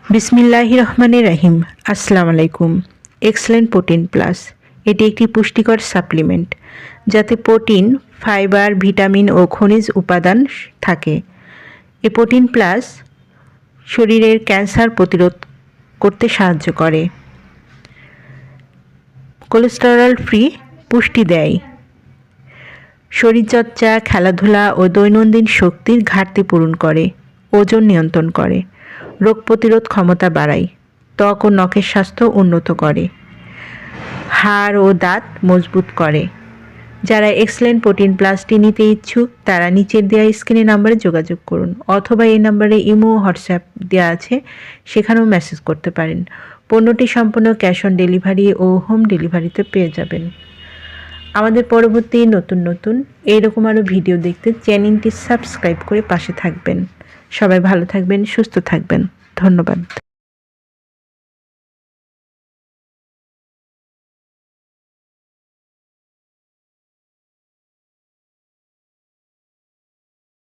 বিসমিল্লাহির রহমানির রহিম। আসসালামু আলাইকুম। এক্সেলেন্ট প্রোটিন প্লাস এটি একটি পুষ্টিকর সাপ্লিমেন্ট যাতে প্রোটিন, ফাইবার, ভিটামিন ও খনিজ উপাদান থাকে। এই প্রোটিন প্লাস শরীরের ক্যান্সার প্রতিরোধ করতে সাহায্য করে, কোলেস্টেরল ফ্রি পুষ্টি দেয়, শরীরচর্চা, খেলাধুলা ও দৈনন্দিন শক্তির ঘাটতি পূরণ করে, ওজন নিয়ন্ত্রণ করে, রোগ প্রতিরোধ ক্ষমতা বাড়ায়, ত্বক ও নখের স্বাস্থ্য উন্নত করে, হাড় ও দাঁত মজবুত করে। যারা এক্সেলেন্ট প্রোটিন প্লাসটি নিতে ইচ্ছুক তারা নিচের দেওয়া স্ক্রিনে নাম্বারে যোগাযোগ করুন, অথবা এই নাম্বারে ইমো হোয়াটসঅ্যাপ দেওয়া আছে, সেখানেও মেসেজ করতে পারেন। পণ্যটি সম্পূর্ণ ক্যাশ অন ডেলিভারি ও হোম ডেলিভারিতে পেয়ে যাবেন। আমাদের পরবর্তী নতুন এইরকম আরও ভিডিও দেখতে চ্যানেলটি সাবস্ক্রাইব করে পাশে থাকবেন। সবাই ভালো থাকবেন, সুস্থ থাকবেন। ধন্যবাদ।